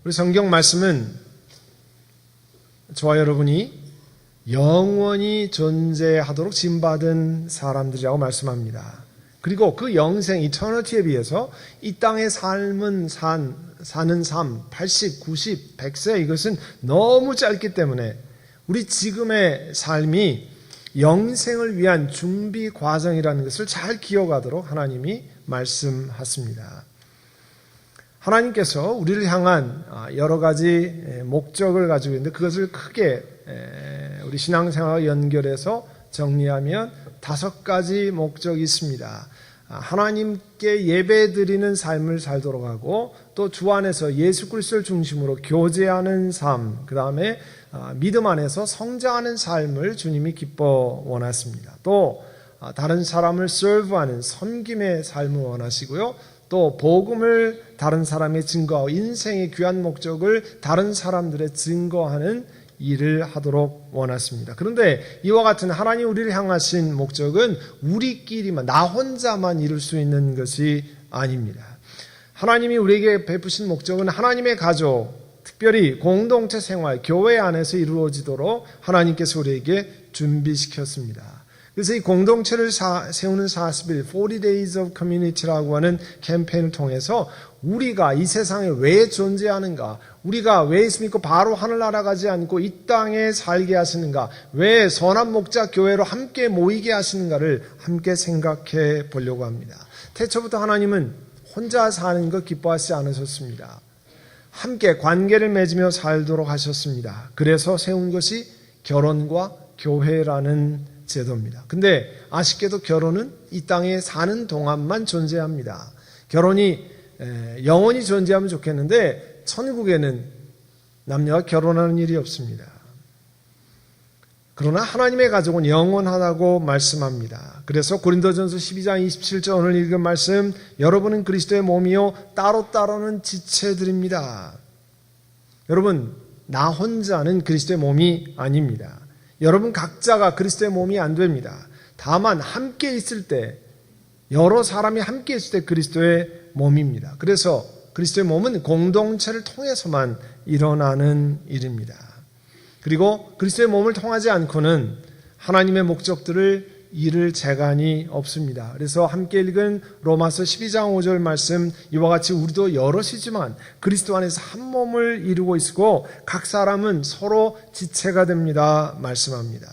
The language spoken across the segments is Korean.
우리 성경 말씀은 저와 여러분이 영원히 존재하도록 지음받은 사람들이라고 말씀합니다. 그리고 그 영생, 이터니티에 비해서 이 땅의 삶은 사는 삶, 80, 90, 100세 이것은 너무 짧기 때문에 우리 지금의 삶이 영생을 위한 준비 과정이라는 것을 잘 기억하도록 하나님이 말씀하십니다. 하나님께서 우리를 향한 여러 가지 목적을 가지고 있는데 그것을 크게 우리 신앙생활과 연결해서 정리하면 5가지 목적이 있습니다. 하나님께 예배드리는 삶을 살도록 하고 또 주 안에서 예수 그리스도를 중심으로 교제하는 삶, 그 다음에 믿음 안에서 성장하는 삶을 주님이 기뻐 원하십니다. 또 다른 사람을 serve하는 섬김의 삶을 원하시고요. 또 복음을 다른 사람의 증거하고 인생의 귀한 목적을 다른 사람들의 증거하는 일을 하도록 원하십니다. 그런데 이와 같은 하나님 우리를 향하신 목적은 우리끼리만, 나 혼자만 이룰 수 있는 것이 아닙니다. 하나님이 우리에게 베푸신 목적은 하나님의 가족, 특별히 공동체 생활, 교회 안에서 이루어지도록 하나님께서 우리에게 준비시켰습니다. 그래서 이 공동체를 세우는 40일, 40 Days of Community라고 하는 캠페인을 통해서 우리가 이 세상에 왜 존재하는가, 우리가 왜 예수 믿고 바로 하늘 날아가지 않고 이 땅에 살게 하시는가, 왜 선한 목자 교회로 함께 모이게 하시는가를 함께 생각해 보려고 합니다. 태초부터 하나님은 혼자 사는 것 기뻐하지 않으셨습니다. 함께 관계를 맺으며 살도록 하셨습니다. 그래서 세운 것이 결혼과 교회라는 제도입니다. 근데 아쉽게도 결혼은 이 땅에 사는 동안만 존재합니다. 결혼이 영원히 존재하면 좋겠는데 천국에는 남녀가 결혼하는 일이 없습니다. 그러나 하나님의 가족은 영원하다고 말씀합니다. 그래서 고린도전서 12장 27절 오늘 읽은 말씀, 여러분은 그리스도의 몸이요 따로따로는 지체들입니다. 여러분, 나 혼자는 그리스도의 몸이 아닙니다. 여러분 각자가 그리스도의 몸이 안 됩니다. 다만 함께 있을 때, 여러 사람이 함께 있을 때 그리스도의 몸입니다. 그래서 그리스도의 몸은 공동체를 통해서만 일어나는 일입니다. 그리고 그리스도의 몸을 통하지 않고는 하나님의 목적들을 이룰 재간이 없습니다. 그래서 함께 읽은 로마서 12장 5절 말씀, 이와 같이 우리도 여럿이지만 그리스도 안에서 한 몸을 이루고 있고 각 사람은 서로 지체가 됩니다 말씀합니다.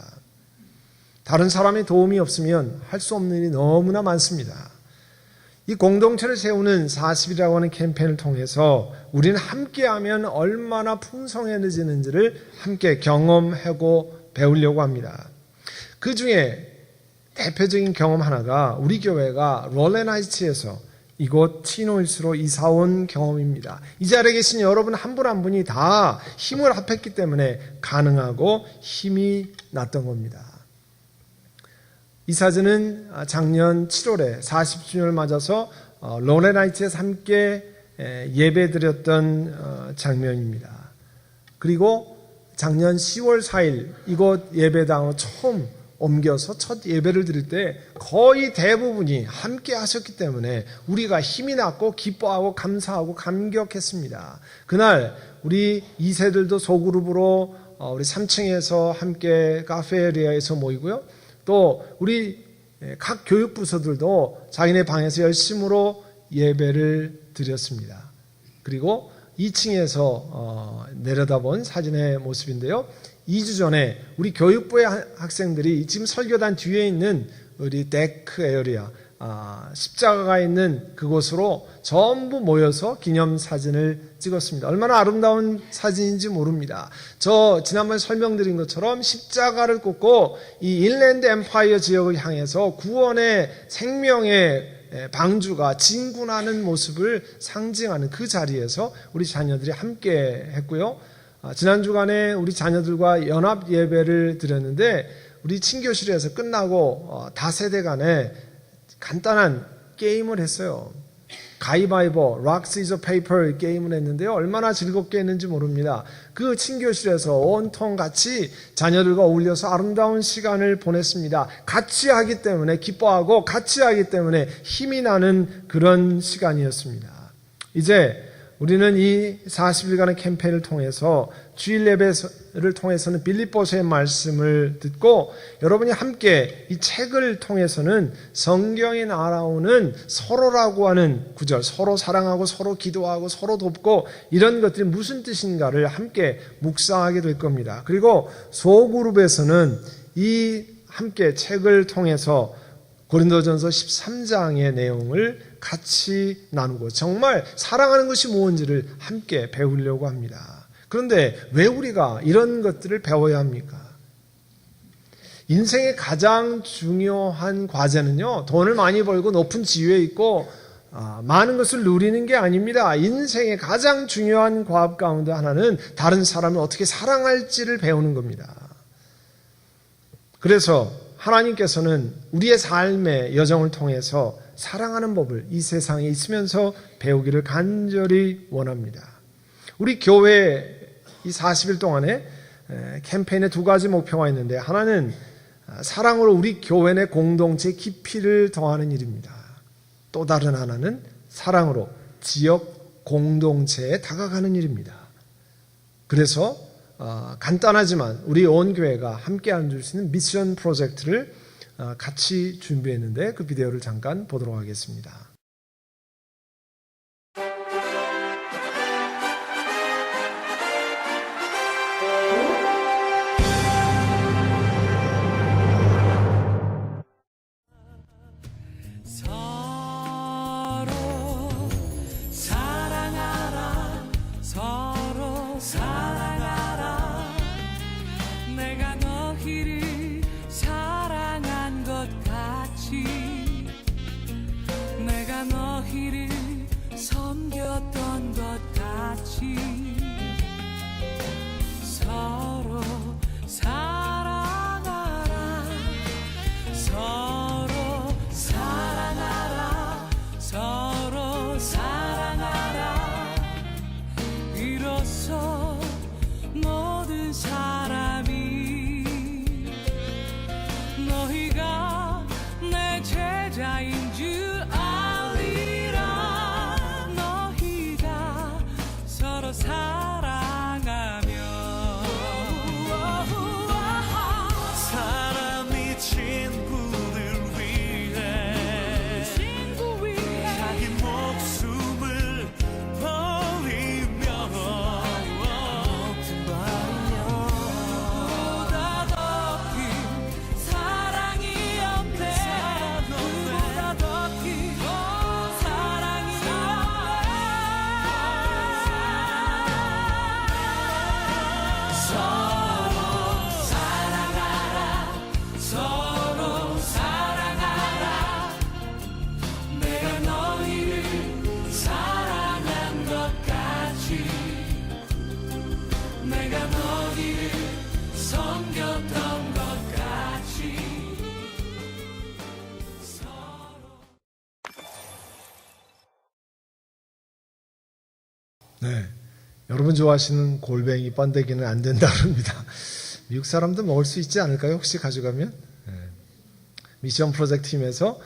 다른 사람의 도움이 없으면 할 수 없는 일이 너무나 많습니다. 이 공동체를 세우는 40이라고 하는 캠페인을 통해서 우리는 함께하면 얼마나 풍성해지는지를 함께 경험하고 배우려고 합니다. 그 중에 대표적인 경험 하나가 우리 교회가 롤랜하이츠에서 이곳 티노힐스로 이사온 경험입니다. 이 자리에 계신 여러분 한 분 한 분이 다 힘을 합했기 때문에 가능하고 힘이 났던 겁니다. 이 사진은 작년 7월에 40주년을 맞아서 롤랜하이츠에서 함께 예배드렸던 장면입니다. 그리고 작년 10월 4일 이곳 예배당으로 처음 옮겨서 첫 예배를 드릴 때 거의 대부분이 함께 하셨기 때문에 우리가 힘이 났고 기뻐하고 감사하고 감격했습니다. 그날 우리 2세들도 소그룹으로 우리 3층에서 함께 카페리아에서 모이고요. 또 우리 각 교육부서들도 자기네 방에서 열심으로 예배를 드렸습니다. 그리고 2층에서 내려다본 사진의 모습인데요. 2주 전에 우리 교육부의 학생들이 지금 설교단 뒤에 있는 우리 데크 에어리아, 십자가가 있는 그곳으로 전부 모여서 기념사진을 찍었습니다. 얼마나 아름다운 사진인지 모릅니다. 저 지난번에 설명드린 것처럼 십자가를 꽂고 이 인랜드 엠파이어 지역을 향해서 구원의 생명의 방주가 진군하는 모습을 상징하는 그 자리에서 우리 자녀들이 함께 했고요. 지난 주간에 우리 자녀들과 연합 예배를 드렸는데 우리 친교실에서 끝나고 다세대 간에 간단한 게임을 했어요. 가위바위보, 락, 시저, 페이퍼 게임을 했는데요. 얼마나 즐겁게 했는지 모릅니다. 그 친교실에서 온통 같이 자녀들과 어울려서 아름다운 시간을 보냈습니다. 같이 하기 때문에 기뻐하고 같이 하기 때문에 힘이 나는 그런 시간이었습니다. 이제 우리는 이 40일간의 캠페인을 통해서 주일 예배를 통해서는 빌립보서의 말씀을 듣고 여러분이 함께 이 책을 통해서는 성경에 나오는 서로라고 하는 구절, 서로 사랑하고 서로 기도하고 서로 돕고 이런 것들이 무슨 뜻인가를 함께 묵상하게 될 겁니다. 그리고 소그룹에서는 이 함께 책을 통해서 고린도전서 13장의 내용을 같이 나누고 정말 사랑하는 것이 무엇인지를 함께 배우려고 합니다. 그런데 왜 우리가 이런 것들을 배워야 합니까? 인생의 가장 중요한 과제는요, 돈을 많이 벌고 높은 지위에 있고 많은 것을 누리는 게 아닙니다. 인생의 가장 중요한 과업 가운데 하나는 다른 사람을 어떻게 사랑할지를 배우는 겁니다. 그래서 하나님께서는 우리의 삶의 여정을 통해서 사랑하는 법을 이 세상에 있으면서 배우기를 간절히 원합니다. 우리 교회 이 40일 동안에 캠페인에 두 가지 목표가 있는데 하나는 사랑으로 우리 교회 내 공동체 깊이를 더하는 일입니다. 또 다른 하나는 사랑으로 지역 공동체에 다가가는 일입니다. 그래서 간단하지만 우리 온 교회가 함께 앉을 수 있는 미션 프로젝트를 같이 준비했는데 그 비디오를 잠깐 보도록 하겠습니다. 섬겼던 것 같이 서로 사랑하라 서로 사랑하라 서로 사랑하라 비로소 모든 사람이 너희가 내 제자인 줄 사랑하며 사람이 친구를 위해 자기 목숨을 버리며 보다 더 큰 사랑이 없네 그보다 더 큰 사랑이 내가 너희를 섬겼던 것 같이 네, 여러분 좋아하시는 골뱅이 번데기는 안 된다 그럽니다. 미국 사람도 먹을 수 있지 않을까요? 혹시 가져가면? 네. 미션 프로젝트 팀에서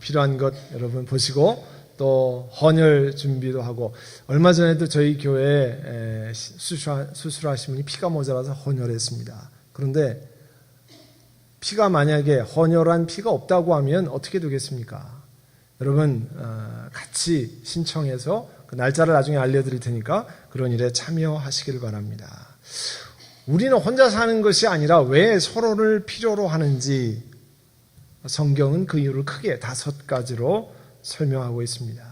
필요한 것 여러분 보시고 또 헌혈 준비도 하고 얼마 전에도 저희 교회에 수술하신 분이 피가 모자라서 헌혈했습니다. 그런데 피가 만약에 헌혈한 피가 없다고 하면 어떻게 되겠습니까? 여러분 같이 신청해서 그 날짜를 나중에 알려드릴 테니까 그런 일에 참여하시길 바랍니다. 우리는 혼자 사는 것이 아니라 왜 서로를 필요로 하는지 성경은 그 이유를 크게 5가지로 설명하고 있습니다.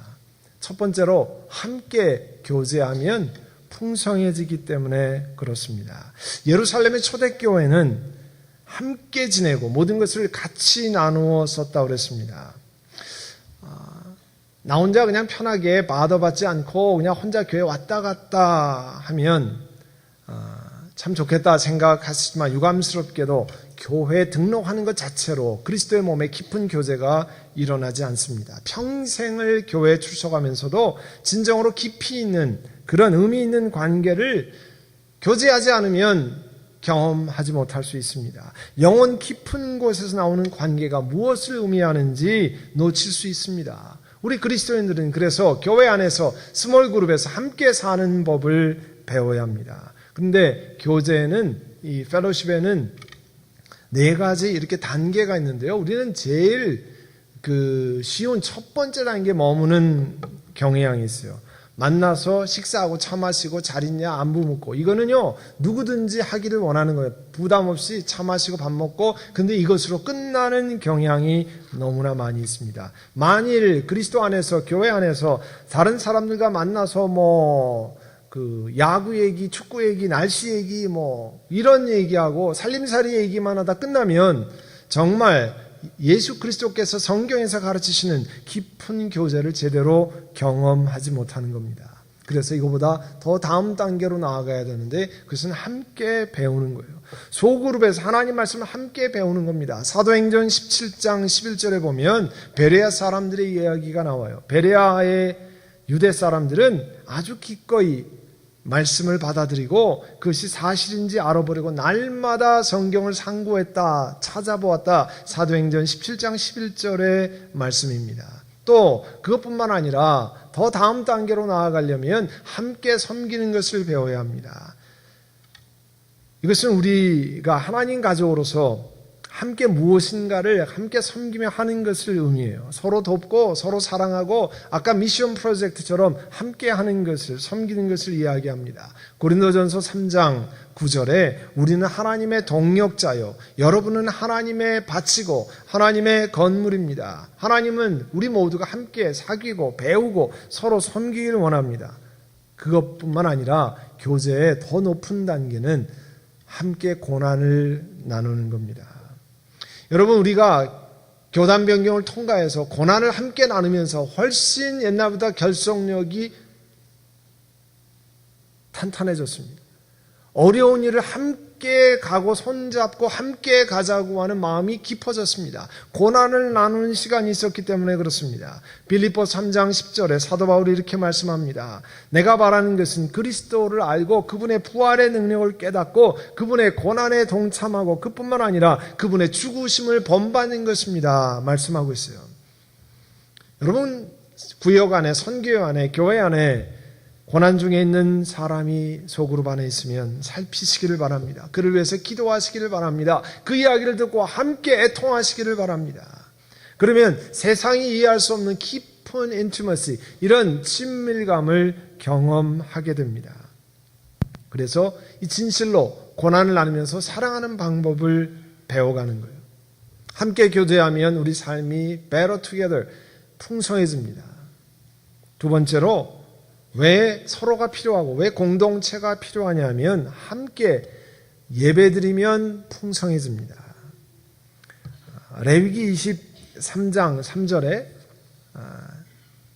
첫 번째로 함께 교제하면 풍성해지기 때문에 그렇습니다. 예루살렘의 초대교회는 함께 지내고 모든 것을 같이 나누어 썼다고 그랬습니다. 나 혼자 그냥 편하게 받아받지 않고 그냥 혼자 교회 왔다 갔다 하면 참 좋겠다 생각하시지만 유감스럽게도 교회 등록하는 것 자체로 그리스도의 몸에 깊은 교제가 일어나지 않습니다. 평생을 교회에 출석하면서도 진정으로 깊이 있는 그런 의미 있는 관계를 교제하지 않으면 경험하지 못할 수 있습니다. 영혼 깊은 곳에서 나오는 관계가 무엇을 의미하는지 놓칠 수 있습니다. 우리 그리스도인들은 그래서 교회 안에서 스몰 그룹에서 함께 사는 법을 배워야 합니다. 그런데 교제는 이 펠로십에는 4가지 이렇게 단계가 있는데요. 우리는 제일 쉬운 첫 번째 단계에 머무는 경향이 있어요. 만나서 식사하고 차 마시고 잘 있냐 안부 묻고, 이거는요 누구든지 하기를 원하는 거예요. 부담 없이 차 마시고 밥 먹고, 근데 이것으로 끝나는 경향이 너무나 많이 있습니다. 만일 그리스도 안에서 교회 안에서 다른 사람들과 만나서 야구 얘기, 축구 얘기, 날씨 얘기 이런 얘기하고 살림살이 얘기만 하다 끝나면 정말 예수 그리스도께서 성경에서 가르치시는 깊은 교제를 제대로 경험하지 못하는 겁니다. 그래서 이거보다 더 다음 단계로 나아가야 되는데 그것은 함께 배우는 거예요. 소그룹에서 하나님 말씀을 함께 배우는 겁니다. 사도행전 17장 11절에 보면 베레아 사람들의 이야기가 나와요. 베레아의 유대 사람들은 아주 기꺼이 말씀을 받아들이고 그것이 사실인지 알아보려고 날마다 성경을 상고했다, 찾아보았다. 사도행전 17장 11절의 말씀입니다. 또 그것뿐만 아니라 더 다음 단계로 나아가려면 함께 섬기는 것을 배워야 합니다. 이것은 우리가 하나님 가족으로서 함께 무엇인가를 함께 섬기며 하는 것을 의미해요. 서로 돕고 서로 사랑하고 아까 미션 프로젝트처럼 함께 하는 것을, 섬기는 것을 이야기합니다. 고린도전서 3장 9절에 우리는 하나님의 동역자요 여러분은 하나님의 밭이고 하나님의 건물입니다. 하나님은 우리 모두가 함께 사귀고 배우고 서로 섬기기를 원합니다. 그것뿐만 아니라 교제의 더 높은 단계는 함께 고난을 나누는 겁니다. 여러분, 우리가 교단 변경을 통과해서 고난을 함께 나누면서 훨씬 옛날보다 결속력이 탄탄해졌습니다. 어려운 일을 함께 가고 손잡고 함께 가자고 하는 마음이 깊어졌습니다. 고난을 나누는 시간이 있었기 때문에 그렇습니다. 빌립보서 3장 10절에 사도 바울이 이렇게 말씀합니다. 내가 바라는 것은 그리스도를 알고 그분의 부활의 능력을 깨닫고 그분의 고난에 동참하고 그뿐만 아니라 그분의 죽으심을 본받는 것입니다. 말씀하고 있어요. 여러분, 구역 안에, 선교 안에, 교회 안에 고난 중에 있는 사람이 소그룹 안에 있으면 살피시기를 바랍니다. 그를 위해서 기도하시기를 바랍니다. 그 이야기를 듣고 함께 애통하시기를 바랍니다. 그러면 세상이 이해할 수 없는 깊은 인티머시, 이런 친밀감을 경험하게 됩니다. 그래서 이 진실로 고난을 나누면서 사랑하는 방법을 배워가는 거예요. 함께 교제하면 우리 삶이 better together, 풍성해집니다. 두 번째로 왜 서로가 필요하고 왜 공동체가 필요하냐면 함께 예배드리면 풍성해집니다. 레위기 23장 3절에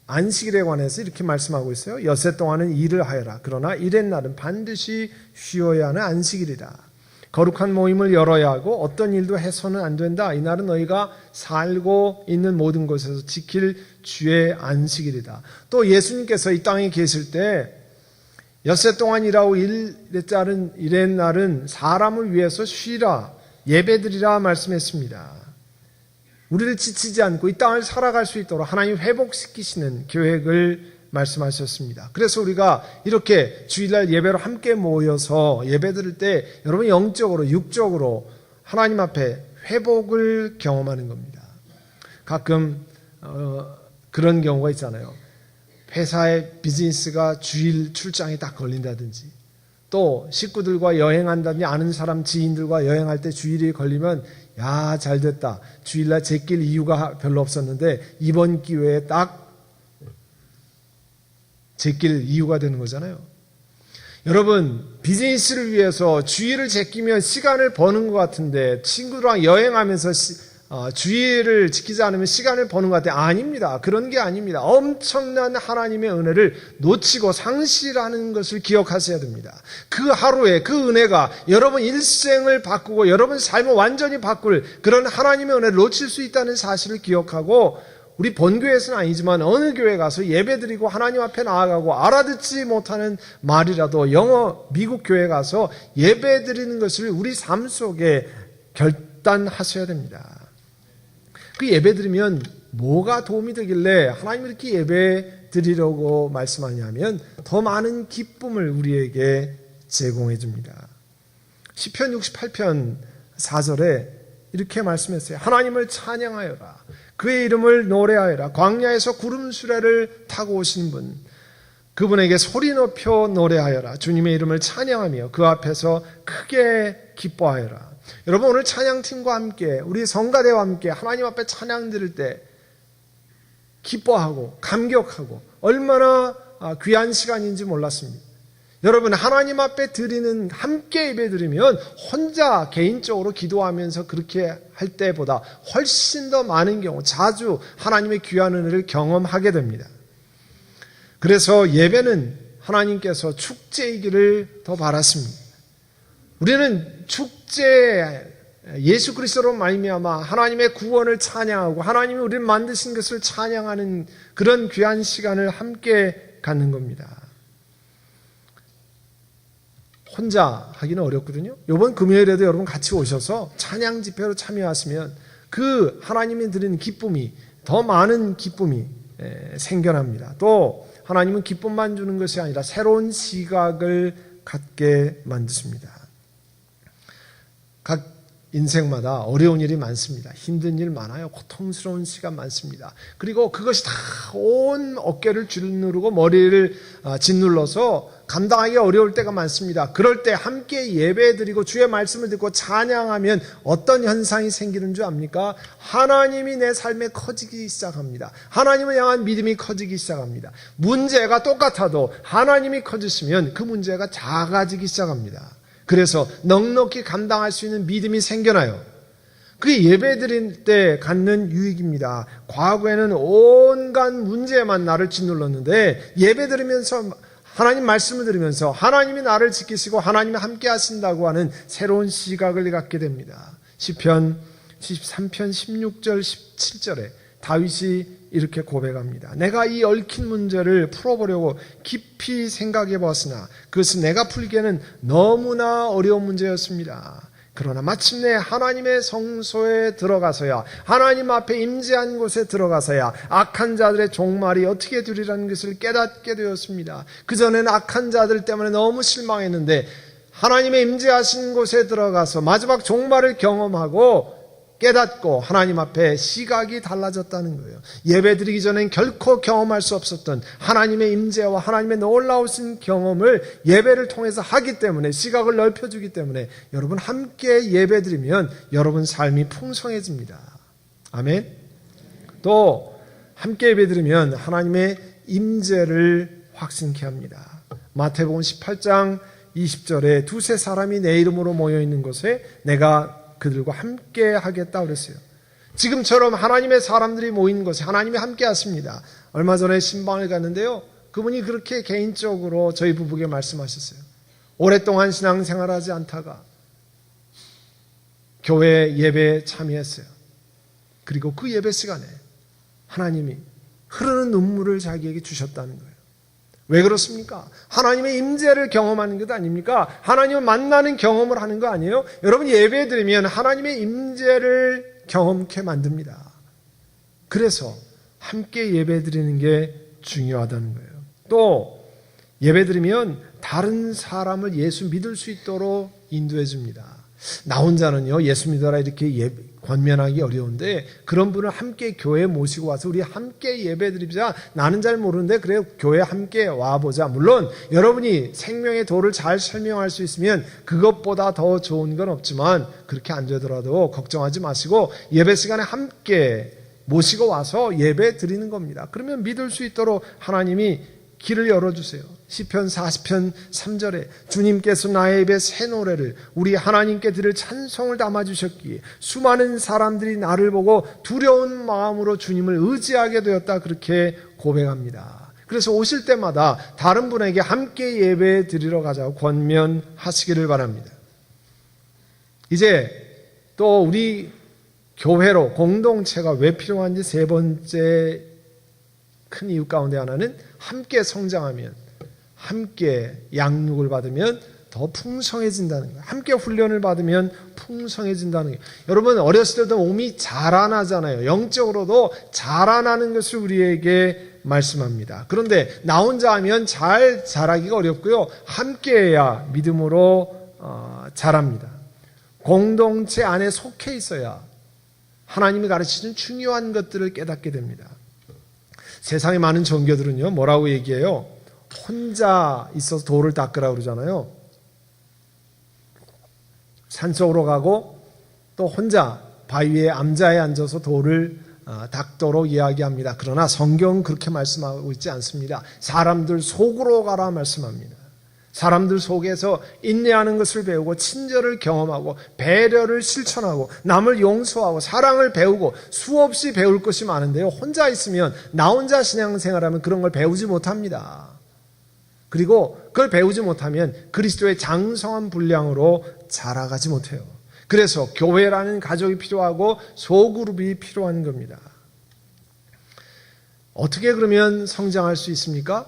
안식일에 관해서 이렇게 말씀하고 있어요. 엿새 동안은 일을 하여라. 그러나 일의 날은 반드시 쉬어야 하는 안식일이다. 거룩한 모임을 열어야 하고 어떤 일도 해서는 안 된다. 이날은 너희가 살고 있는 모든 곳에서 지킬 주의 안식일이다. 또 예수님께서 이 땅에 계실 때 엿새 동안 일하고 일의 날은 사람을 위해서 쉬라, 예배드리라 말씀했습니다. 우리를 지치지 않고 이 땅을 살아갈 수 있도록 하나님 회복시키시는 계획을 말씀하셨습니다. 그래서 우리가 이렇게 주일날 예배로 함께 모여서 예배드릴 때 여러분 영적으로 육적으로 하나님 앞에 회복을 경험하는 겁니다. 가끔 그런 경우가 있잖아요. 회사의 비즈니스가 주일 출장이 딱 걸린다든지, 또 식구들과 여행한다든지, 아는 사람 지인들과 여행할 때 주일이 걸리면 야, 잘됐다. 주일날 제낄 이유가 별로 없었는데 이번 기회에 딱 제낄 이유가 되는 거잖아요. 여러분, 비즈니스를 위해서 주일을 제끼면 시간을 버는 것 같은데 친구들랑 여행하면서 주일을 지키지 않으면 시간을 버는 것 같아요. 아닙니다. 그런 게 아닙니다. 엄청난 하나님의 은혜를 놓치고 상실하는 것을 기억하셔야 됩니다. 그 하루에 그 은혜가 여러분 일생을 바꾸고 여러분 삶을 완전히 바꿀 그런 하나님의 은혜를 놓칠 수 있다는 사실을 기억하고, 우리 본교회에서는 아니지만 어느 교회 가서 예배드리고 하나님 앞에 나아가고 알아듣지 못하는 말이라도 영어 미국 교회 가서 예배드리는 것을 우리 삶 속에 결단하셔야 됩니다. 그 예배드리면 뭐가 도움이 되길래 하나님이 이렇게 예배 드리려고 말씀하냐면 더 많은 기쁨을 우리에게 제공해 줍니다. 시편 68편 4절에 이렇게 말씀했어요. 하나님을 찬양하여라. 그의 이름을 노래하여라. 광야에서 구름 수레를 타고 오신 분, 그분에게 소리 높여 노래하여라. 주님의 이름을 찬양하며 그 앞에서 크게 기뻐하여라. 여러분, 오늘 찬양팀과 함께 우리 성가대와 함께 하나님 앞에 찬양 드릴 때 기뻐하고 감격하고 얼마나 귀한 시간인지 몰랐습니다. 여러분, 하나님 앞에 드리는, 함께 예배 드리면 혼자 개인적으로 기도하면서 그렇게 할 때보다 훨씬 더 많은 경우 자주 하나님의 귀한 은혜를 경험하게 됩니다. 그래서 예배는 하나님께서 축제이기를 더 바랐습니다. 우리는 축제, 예수 그리스도로 말미암아 하나님의 구원을 찬양하고 하나님이 우리를 만드신 것을 찬양하는 그런 귀한 시간을 함께 갖는 겁니다. 혼자 하기는 어렵거든요. 이번 금요일에도 여러분 같이 오셔서 찬양 집회로 참여하시면 그 하나님이 드리는 기쁨이, 더 많은 기쁨이 생겨납니다. 또 하나님은 기쁨만 주는 것이 아니라 새로운 시각을 갖게 만드십니다. 각 인생마다 어려운 일이 많습니다. 힘든 일 많아요. 고통스러운 시간 많습니다. 그리고 그것이 다 온 어깨를 짓누르고 머리를 짓눌러서 감당하기 어려울 때가 많습니다. 그럴 때 함께 예배드리고 주의 말씀을 듣고 찬양하면 어떤 현상이 생기는 줄 압니까? 하나님이 내 삶에 커지기 시작합니다. 하나님을 향한 믿음이 커지기 시작합니다. 문제가 똑같아도 하나님이 커지시면 그 문제가 작아지기 시작합니다. 그래서 넉넉히 감당할 수 있는 믿음이 생겨나요. 그게 예배 드릴 때 갖는 유익입니다. 과거에는 온갖 문제만 나를 짓눌렀는데 예배 드리면서 하나님 말씀을 들으면서 하나님이 나를 지키시고 하나님이 함께 하신다고 하는 새로운 시각을 갖게 됩니다. 시편 73편 16절 17절에 다윗이 이렇게 고백합니다. 내가 이 얽힌 문제를 풀어보려고 깊이 생각해 보았으나 그것은 내가 풀기에는 너무나 어려운 문제였습니다. 그러나 마침내 하나님의 성소에 들어가서야, 하나님 앞에 임재한 곳에 들어가서야 악한 자들의 종말이 어떻게 되리라는 것을 깨닫게 되었습니다. 그전에는 악한 자들 때문에 너무 실망했는데 하나님의 임재하신 곳에 들어가서 마지막 종말을 경험하고 깨닫고 하나님 앞에 시각이 달라졌다는 거예요. 예배 드리기 전엔 결코 경험할 수 없었던 하나님의 임재와 하나님의 놀라우신 경험을 예배를 통해서 하기 때문에, 시각을 넓혀주기 때문에 여러분 함께 예배 드리면 여러분 삶이 풍성해집니다. 아멘. 또 함께 예배 드리면 하나님의 임재를 확신케 합니다. 마태복음 18장 20절에 두세 사람이 내 이름으로 모여있는 곳에 내가 그들과 함께 하겠다 그랬어요. 지금처럼 하나님의 사람들이 모인 곳에 하나님이 함께 하십니다. 얼마 전에 신방을 갔는데요. 그분이 그렇게 개인적으로 저희 부부에게 말씀하셨어요. 오랫동안 신앙생활하지 않다가 교회 예배에 참여했어요. 그리고 그 예배 시간에 하나님이 흐르는 눈물을 자기에게 주셨다는 거예요. 왜 그렇습니까? 하나님의 임재를 경험하는 것 아닙니까? 하나님을 만나는 경험을 하는 거 아니에요? 여러분 예배 드리면 하나님의 임재를 경험케 만듭니다. 그래서 함께 예배 드리는 게 중요하다는 거예요. 또 예배 드리면 다른 사람을 예수 믿을 수 있도록 인도해 줍니다. 나 혼자는요 예수 믿어라 이렇게 권면하기 어려운데 그런 분을 함께 교회에 모시고 와서 우리 함께 예배 드리자. 나는 잘 모르는데 그래 교회에 함께 와보자. 물론 여러분이 생명의 도를 잘 설명할 수 있으면 그것보다 더 좋은 건 없지만 그렇게 안 되더라도 걱정하지 마시고 예배 시간에 함께 모시고 와서 예배 드리는 겁니다. 그러면 믿을 수 있도록 하나님이 길을 열어주세요. 시편 40편 3절에 주님께서 나의 입에 새 노래를 우리 하나님께 드릴 찬송을 담아주셨기에 수많은 사람들이 나를 보고 두려운 마음으로 주님을 의지하게 되었다 그렇게 고백합니다. 그래서 오실 때마다 다른 분에게 함께 예배 드리러 가자고 권면하시기를 바랍니다. 이제 또 우리 교회로 공동체가 왜 필요한지 세 번째 큰 이유 가운데 하나는 함께 성장하면 함께 양육을 받으면 더 풍성해진다는 거예요. 함께 훈련을 받으면 풍성해진다는 거예요. 여러분 어렸을 때도 몸이 자라나잖아요. 영적으로도 자라나는 것을 우리에게 말씀합니다. 그런데 나 혼자 하면 잘 자라기가 어렵고요. 함께해야 믿음으로 자랍니다. 공동체 안에 속해 있어야 하나님이 가르치는 중요한 것들을 깨닫게 됩니다. 세상에 많은 종교들은요, 뭐라고 얘기해요? 혼자 있어서 돌을 닦으라고 그러잖아요. 산속으로 가고 또 혼자 바위에 암자에 앉아서 돌을 닦도록 이야기합니다. 그러나 성경은 그렇게 말씀하고 있지 않습니다. 사람들 속으로 가라 말씀합니다. 사람들 속에서 인내하는 것을 배우고 친절을 경험하고 배려를 실천하고 남을 용서하고 사랑을 배우고 수없이 배울 것이 많은데요. 혼자 있으면 나 혼자 신앙생활하면 그런 걸 배우지 못합니다. 그리고 그걸 배우지 못하면 그리스도의 장성한 분량으로 자라가지 못해요. 그래서 교회라는 가족이 필요하고 소그룹이 필요한 겁니다. 어떻게 그러면 성장할 수 있습니까?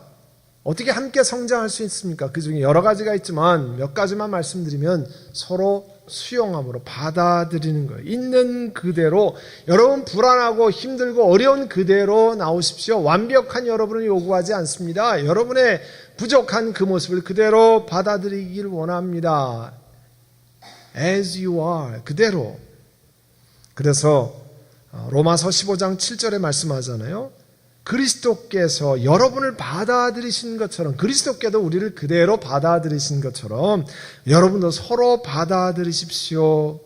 어떻게 함께 성장할 수 있습니까? 그 중에 여러 가지가 있지만 몇 가지만 말씀드리면 서로 수용함으로 받아들이는 거예요. 있는 그대로 여러분 불안하고 힘들고 어려운 그대로 나오십시오. 완벽한 여러분을 요구하지 않습니다. 여러분의 부족한 그 모습을 그대로 받아들이길 원합니다. As you are, 그대로. 그래서 로마서 15장 7절에 말씀하잖아요. 그리스도께서 여러분을 받아들이신 것처럼 그리스도께도 우리를 그대로 받아들이신 것처럼 여러분도 서로 받아들이십시오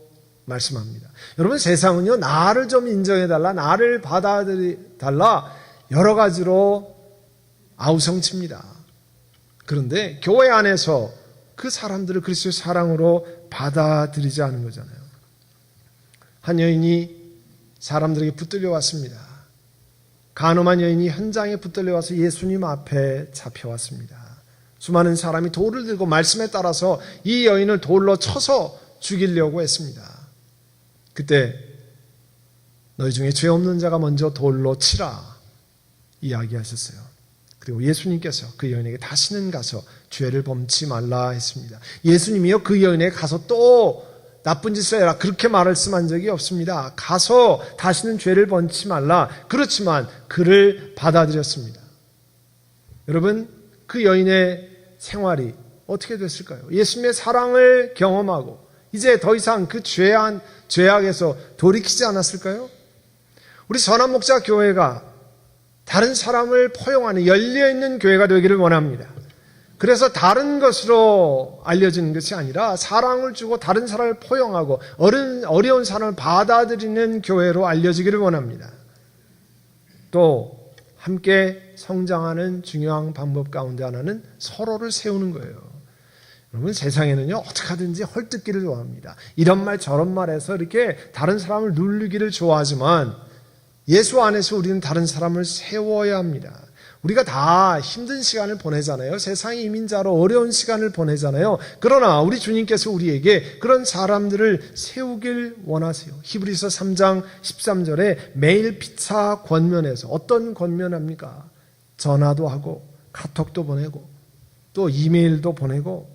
말씀합니다. 여러분 세상은요 나를 좀 인정해달라 나를 받아들여달라 여러 가지로 아우성칩니다. 그런데 교회 안에서 그 사람들을 그리스도의 사랑으로 받아들이지 않은 거잖아요. 한 여인이 사람들에게 붙들려 왔습니다. 간음한 여인이 현장에 붙들려와서 예수님 앞에 잡혀왔습니다. 수많은 사람이 돌을 들고 말씀에 따라서 이 여인을 돌로 쳐서 죽이려고 했습니다. 그때 너희 중에 죄 없는 자가 먼저 돌로 치라 이야기하셨어요. 그리고 예수님께서 그 여인에게 다시는 가서 죄를 범치 말라 했습니다. 예수님이요 그 여인에게 가서 또 나쁜 짓을 해라 그렇게 말씀한 적이 없습니다. 가서 다시는 죄를 범치 말라. 그렇지만 그를 받아들였습니다. 여러분 그 여인의 생활이 어떻게 됐을까요? 예수님의 사랑을 경험하고 이제 더 이상 그 죄악에서 돌이키지 않았을까요? 우리 선한목자 교회가 다른 사람을 포용하는 열려있는 교회가 되기를 원합니다. 그래서 다른 것으로 알려지는 것이 아니라 사랑을 주고 다른 사람을 포용하고 어려운 사람을 받아들이는 교회로 알려지기를 원합니다. 또 함께 성장하는 중요한 방법 가운데 하나는 서로를 세우는 거예요. 여러분 세상에는요 어떻게 하든지 헐뜯기를 좋아합니다. 이런 말 저런 말해서 이렇게 다른 사람을 누르기를 좋아하지만 예수 안에서 우리는 다른 사람을 세워야 합니다. 우리가 다 힘든 시간을 보내잖아요. 세상의 이민자로 어려운 시간을 보내잖아요. 그러나 우리 주님께서 우리에게 그런 사람들을 세우길 원하세요. 히브리서 3장 13절에 매일 피차 권면해서 어떤 권면합니까? 전화도 하고 카톡도 보내고 또 이메일도 보내고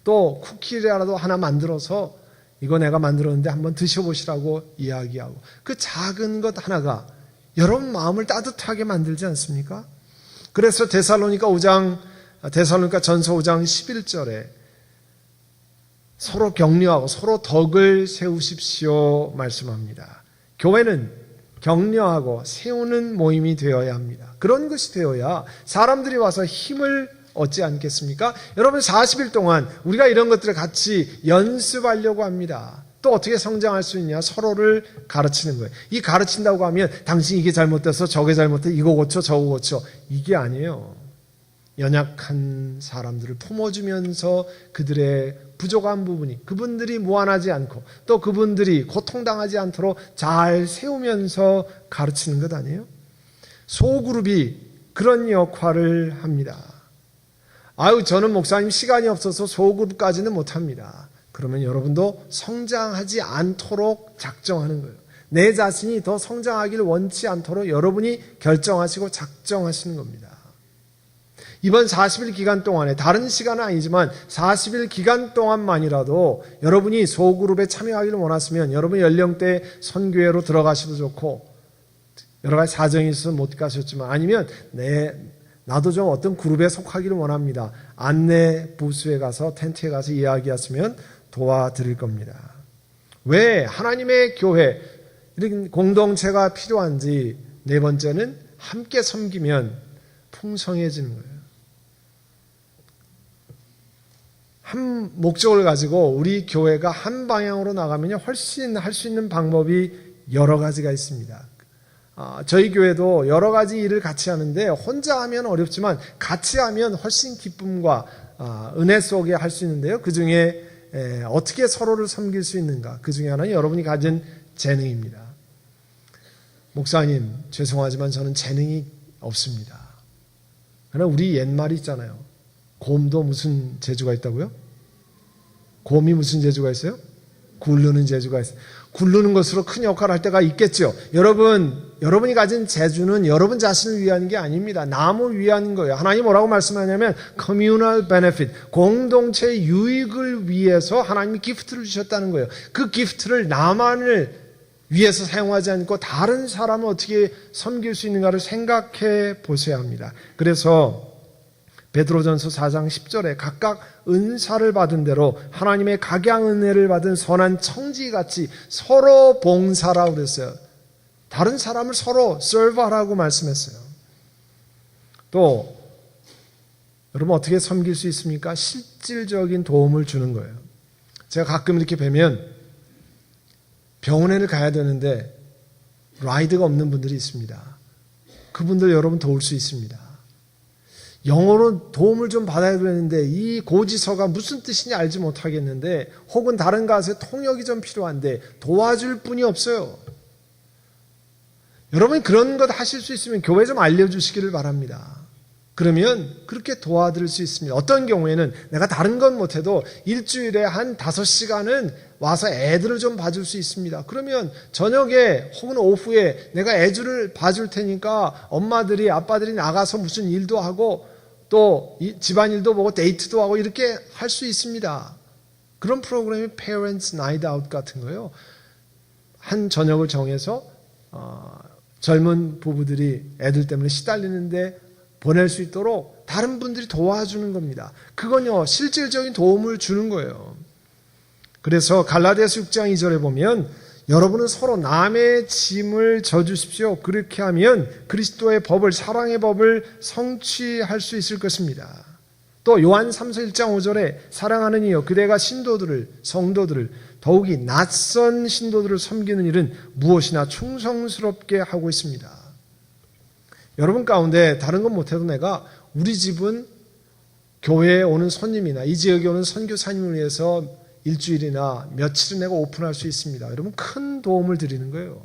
또 쿠키라도 하나 만들어서 이거 내가 만들었는데 한번 드셔보시라고 이야기하고 그 작은 것 하나가 여러분 마음을 따뜻하게 만들지 않습니까? 그래서 데살로니가 전서 5장 11절에 서로 격려하고 서로 덕을 세우십시오 말씀합니다. 교회는 격려하고 세우는 모임이 되어야 합니다. 그런 것이 되어야 사람들이 와서 힘을 얻지 않겠습니까? 여러분 40일 동안 우리가 이런 것들을 같이 연습하려고 합니다. 또 어떻게 성장할 수 있냐? 서로를 가르치는 거예요. 이 가르친다고 하면 당신 이게 잘못돼서 저게 잘못돼 이거 고쳐 저거 고쳐 이게 아니에요. 연약한 사람들을 품어주면서 그들의 부족한 부분이 그분들이 무한하지 않고 또 그분들이 고통당하지 않도록 잘 세우면서 가르치는 것 아니에요? 소그룹이 그런 역할을 합니다. 저는 목사님 시간이 없어서 소그룹까지는 못합니다. 그러면 여러분도 성장하지 않도록 작정하는 거예요. 내 자신이 더 성장하기를 원치 않도록 여러분이 결정하시고 작정하시는 겁니다. 이번 40일 기간 동안에 다른 시간은 아니지만 40일 기간 동안만이라도 여러분이 소그룹에 참여하기를 원했으면 여러분 연령대 선교회로 들어가셔도 좋고 여러 가지 사정이 있어서 못 가셨지만 아니면 나도 좀 어떤 그룹에 속하기를 원합니다. 안내 부스에 가서 텐트에 가서 이야기하시면 도와드릴 겁니다. 왜 하나님의 교회 이런 공동체가 필요한지 네 번째는 함께 섬기면 풍성해지는 거예요. 한 목적을 가지고 우리 교회가 한 방향으로 나가면 훨씬 할 수 있는 방법이 여러 가지가 있습니다. 저희 교회도 여러 가지 일을 같이 하는데 혼자 하면 어렵지만 같이 하면 훨씬 기쁨과 은혜 속에 할 수 있는데요. 그 중에 어떻게 서로를 섬길 수 있는가? 그 중에 하나는 여러분이 가진 재능입니다. 목사님, 죄송하지만 저는 재능이 없습니다. 그러나 우리 옛말이 있잖아요. 곰도 무슨 재주가 있다고요? 곰이 무슨 재주가 있어요? 굴르는 재주가 있어요. 굴르는 것으로 큰 역할을 할 때가 있겠죠. 여러분이 가진 재주는 여러분 자신을 위한 게 아닙니다. 남을 위한 거예요. 하나님 뭐라고 말씀하냐면 communal benefit, 공동체의 유익을 위해서 하나님이 기프트를 주셨다는 거예요. 그 기프트를 나만을 위해서 사용하지 않고 다른 사람을 어떻게 섬길 수 있는가를 생각해 보셔야 합니다. 그래서 베드로전서 4장 10절에 각각 은사를 받은 대로 하나님의 각양 은혜를 받은 선한 청지같이 서로 봉사라고 그랬어요. 다른 사람을 서로 serve하라고 말씀했어요. 또 여러분 어떻게 섬길 수 있습니까? 실질적인 도움을 주는 거예요. 제가 가끔 이렇게 뵈면 병원에를 가야 되는데 라이드가 없는 분들이 있습니다. 그분들 여러분 도울 수 있습니다. 영어로 도움을 좀 받아야 되는데 이 고지서가 무슨 뜻인지 알지 못하겠는데 혹은 다른 가수의 통역이 좀 필요한데 도와줄 분이 없어요. 여러분이 그런 것 하실 수 있으면 교회 좀 알려주시기를 바랍니다. 그러면 그렇게 도와드릴 수 있습니다. 어떤 경우에는 내가 다른 건 못해도 일주일에 한 5시간은 와서 애들을 좀 봐줄 수 있습니다. 그러면 저녁에 혹은 오후에 내가 애들을 봐줄 테니까 엄마들이 아빠들이 나가서 무슨 일도 하고 또 집안일도 보고 데이트도 하고 이렇게 할 수 있습니다. 그런 프로그램이 Parents Night Out 같은 거예요. 한 저녁을 정해서 젊은 부부들이 애들 때문에 시달리는데 보낼 수 있도록 다른 분들이 도와주는 겁니다. 그건요 실질적인 도움을 주는 거예요. 그래서 갈라디아서 6장 2절에 보면 여러분은 서로 남의 짐을 져주십시오. 그렇게 하면 그리스도의 법을 사랑의 법을 성취할 수 있을 것입니다. 또 요한 3서 1장 5절에 사랑하는 이여 그대가 성도들을 더욱이 낯선 신도들을 섬기는 일은 무엇이나 충성스럽게 하고 있습니다. 여러분 가운데 다른 건 못해도 내가 우리 집은 교회에 오는 손님이나 이 지역에 오는 선교사님을 위해서 일주일이나 며칠은 내가 오픈할 수 있습니다. 여러분 큰 도움을 드리는 거예요.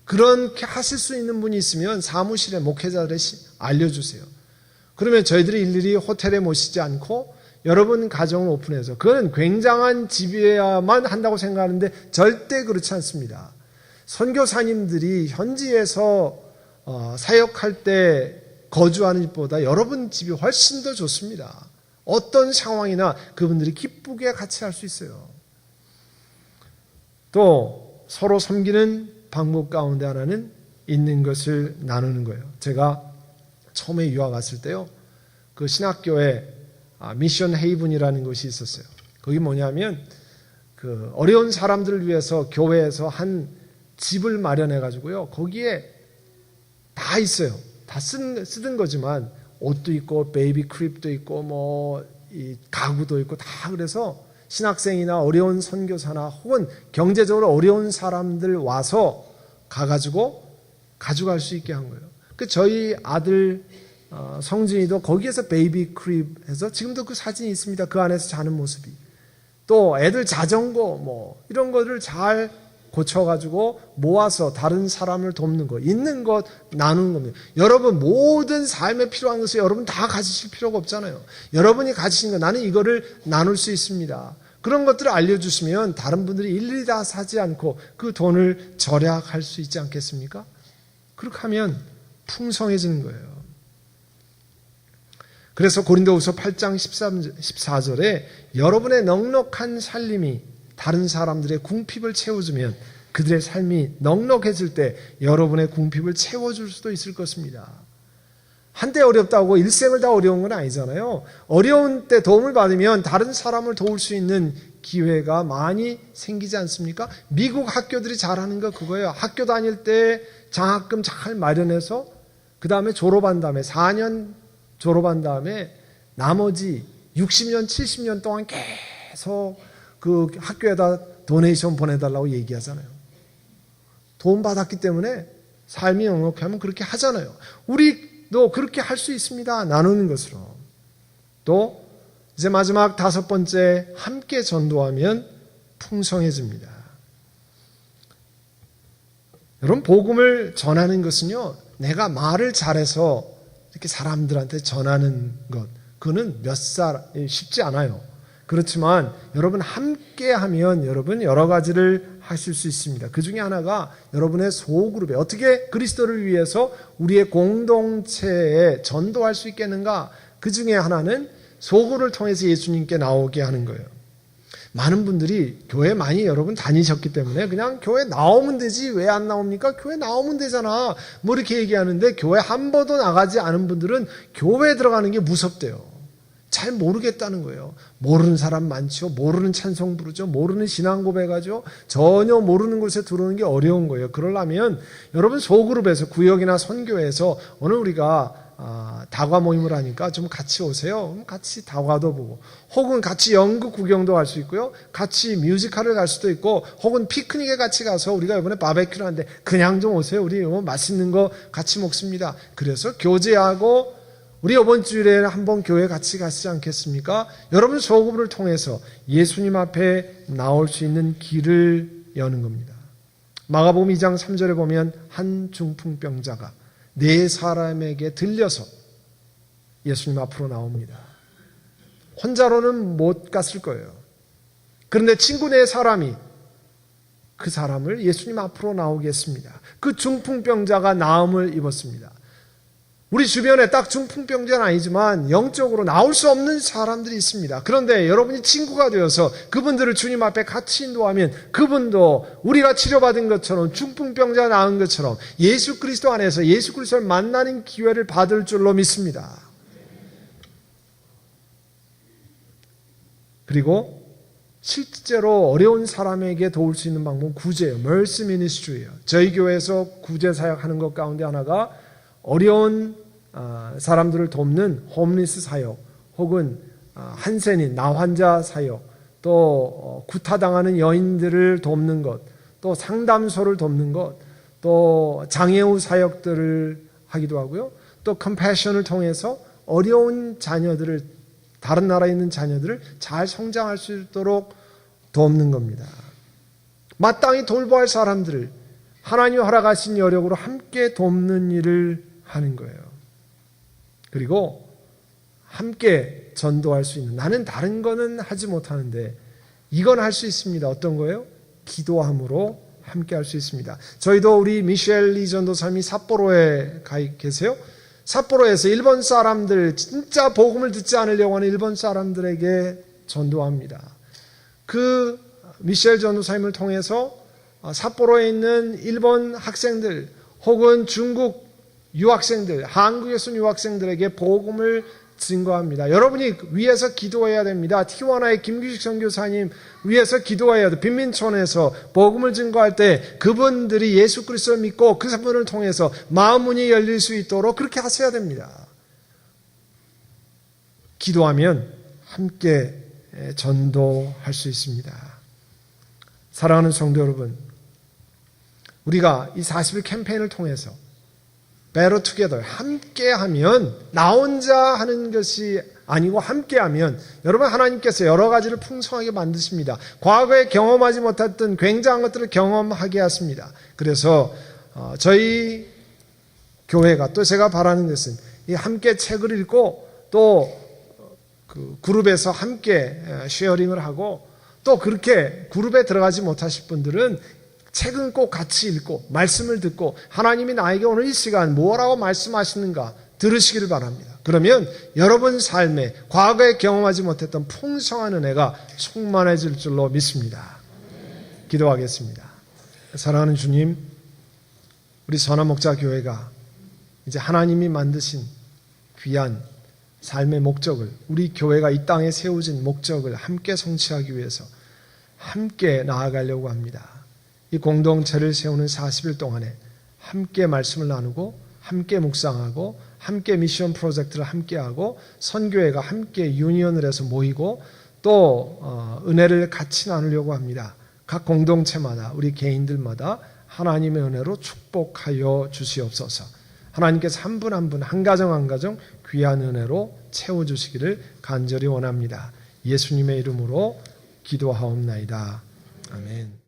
그렇게 하실 수 있는 분이 있으면 사무실에 목회자들에 알려주세요. 그러면 저희들이 일일이 호텔에 모시지 않고 여러분 가정을 오픈해서 그건 굉장한 집이어야만 한다고 생각하는데 절대 그렇지 않습니다. 선교사님들이 현지에서 사역할 때 거주하는 집보다 여러분 집이 훨씬 더 좋습니다. 어떤 상황이나 그분들이 기쁘게 같이 할 수 있어요. 또 서로 섬기는 방법 가운데 하나는 있는 것을 나누는 거예요. 제가 처음에 유학 갔을 때요. 그 신학교에 미션 헤이븐이라는 곳이 있었어요. 거기 뭐냐면 그 어려운 사람들을 위해서 교회에서 한 집을 마련해 가지고요. 거기에 다 있어요. 다 쓰던 거지만 옷도 있고 베이비 크립도 있고 이 가구도 있고 다 그래서 신학생이나 어려운 선교사나 혹은 경제적으로 어려운 사람들 와서 가가지고 가져갈 수 있게 한 거예요. 그 저희 아들 성진이도 거기에서 베이비 크립 해서 지금도 그 사진이 있습니다. 그 안에서 자는 모습이. 또 애들 자전거 이런 거를 잘 고쳐가지고 모아서 다른 사람을 돕는 거, 있는 것 나누는 겁니다. 여러분 모든 삶에 필요한 것을 여러분 다 가지실 필요가 없잖아요. 여러분이 가지신 거 나는 이거를 나눌 수 있습니다. 그런 것들을 알려주시면 다른 분들이 일일이 다 사지 않고 그 돈을 절약할 수 있지 않겠습니까? 그렇게 하면 풍성해지는 거예요. 그래서 고린도후서 8장 14절에 여러분의 넉넉한 살림이 다른 사람들의 궁핍을 채워주면 그들의 삶이 넉넉해질 때 여러분의 궁핍을 채워줄 수도 있을 것입니다. 한때 어렵다고 일생을 다 어려운 건 아니잖아요. 어려운 때 도움을 받으면 다른 사람을 도울 수 있는 기회가 많이 생기지 않습니까? 미국 학교들이 잘하는 거 그거예요. 학교 다닐 때 장학금 잘 마련해서 그 다음에 졸업한 다음에 4년 졸업한 다음에 나머지 60년, 70년 동안 계속 그 학교에다 도네이션 보내달라고 얘기하잖아요. 도움 받았기 때문에 삶이 넉넉하면 그렇게 하잖아요. 우리도 그렇게 할 수 있습니다. 나누는 것으로. 또 이제 마지막 5번째, 함께 전도하면 풍성해집니다. 여러분, 복음을 전하는 것은요, 내가 말을 잘해서 이렇게 사람들한테 전하는 것, 그거는 쉽지 않아요. 그렇지만 여러분 함께 하면 여러분 여러 가지를 하실 수 있습니다. 그 중에 하나가 여러분의 소그룹에 어떻게 그리스도를 위해서 우리의 공동체에 전도할 수 있겠는가? 그 중에 하나는 소그룹을 통해서 예수님께 나오게 하는 거예요. 많은 분들이 교회 많이 여러분 다니셨기 때문에 그냥 교회 나오면 되지 왜 안 나옵니까? 교회 나오면 되잖아. 뭐 이렇게 얘기하는데 교회 한 번도 나가지 않은 분들은 교회에 들어가는 게 무섭대요. 잘 모르겠다는 거예요. 모르는 사람 많죠. 모르는 찬송 부르죠. 모르는 신앙 고백하죠. 전혀 모르는 곳에 들어오는 게 어려운 거예요. 그러려면 여러분 소그룹에서 구역이나 선교회에서 오늘 우리가 다과 모임을 하니까 좀 같이 오세요. 그럼 같이 다과도 보고 혹은 같이 연극 구경도 갈 수 있고요. 같이 뮤지컬을 갈 수도 있고 혹은 피크닉에 같이 가서 우리가 이번에 바베큐를 하는데 그냥 좀 오세요. 우리 맛있는 거 같이 먹습니다. 그래서 교제하고 우리 이번 주일에 한번 교회 같이 가시지 않겠습니까? 여러분 소그룹을 통해서 예수님 앞에 나올 수 있는 길을 여는 겁니다. 마가복음 2장 3절에 보면 한 중풍병자가 4사람에게 들려서 예수님 앞으로 나옵니다. 혼자로는 못 갔을 거예요. 그런데 친구 4사람이 그 사람을 예수님 앞으로 나오게 했습니다. 그 중풍병자가 나음을 입었습니다. 우리 주변에 딱 중풍병자는 아니지만 영적으로 나올 수 없는 사람들이 있습니다. 그런데 여러분이 친구가 되어서 그분들을 주님 앞에 같이 인도하면 그분도 우리가 치료받은 것처럼 중풍병자 나은 것처럼 예수 그리스도 안에서 예수 그리스도를 만나는 기회를 받을 줄로 믿습니다. 그리고 실제로 어려운 사람에게 도울 수 있는 방법은 구제예요. Mercy Ministry예요. 저희 교회에서 구제 사역하는 것 가운데 하나가 어려운 사람들을 돕는 홈리스 사역 혹은 한센인 나환자 사역 또 구타당하는 여인들을 돕는 것 또 상담소를 돕는 것 또 장애우 사역들을 하기도 하고요. 또 컴패션을 통해서 어려운 자녀들을 다른 나라에 있는 자녀들을 잘 성장할 수 있도록 돕는 겁니다. 마땅히 돌보아야 할 사람들을 하나님 허락하신 여력으로 함께 돕는 일을 하는 거예요. 그리고 함께 전도할 수 있는 나는 다른 거는 하지 못하는데 이건 할 수 있습니다. 어떤 거예요? 기도함으로 함께 할 수 있습니다. 저희도 우리 미셸 리 전도사님이 삿포로에 가 계세요. 삿포로에서 일본 사람들 진짜 복음을 듣지 않으려고 하는 일본 사람들에게 전도합니다. 그 미셸 전도사님을 통해서 삿포로에 있는 일본 학생들 혹은 중국 유학생들, 한국에서 온 유학생들에게 복음을 증거합니다. 여러분이 위에서 기도해야 됩니다. 티와나의 김규식 선교사님 위에서 기도해야 돼요. 빈민촌에서 복음을 증거할 때 그분들이 예수 그리스도를 믿고 그 사람을 통해서 마음 문이 열릴 수 있도록 그렇게 하셔야 됩니다. 기도하면 함께 전도할 수 있습니다. 사랑하는 성도 여러분, 우리가 이 40일 캠페인을 통해서 Better Together, 함께하면 나 혼자 하는 것이 아니고 함께하면 여러분 하나님께서 여러 가지를 풍성하게 만드십니다. 과거에 경험하지 못했던 굉장한 것들을 경험하게 하십니다. 그래서 저희 교회가 또 제가 바라는 것은 이 함께 책을 읽고 또 그 그룹에서 함께 쉐어링을 하고 또 그렇게 그룹에 들어가지 못하실 분들은 책은 꼭 같이 읽고 말씀을 듣고 하나님이 나에게 오늘 이 시간 뭐라고 말씀하시는가 들으시기를 바랍니다. 그러면 여러분 삶에 과거에 경험하지 못했던 풍성한 은혜가 충만해질 줄로 믿습니다. 기도하겠습니다. 사랑하는 주님, 우리 선화목자교회가 이제 하나님이 만드신 귀한 삶의 목적을, 우리 교회가 이 땅에 세워진 목적을 함께 성취하기 위해서 함께 나아가려고 합니다. 이 공동체를 세우는 40일 동안에 함께 말씀을 나누고 함께 묵상하고 함께 미션 프로젝트를 함께하고 선교회가 함께 유니언을 해서 모이고 또 은혜를 같이 나누려고 합니다. 각 공동체마다 우리 개인들마다 하나님의 은혜로 축복하여 주시옵소서. 하나님께서 한 분 한 분, 한 가정 한 가정 귀한 은혜로 채워주시기를 간절히 원합니다. 예수님의 이름으로 기도하옵나이다. 아멘.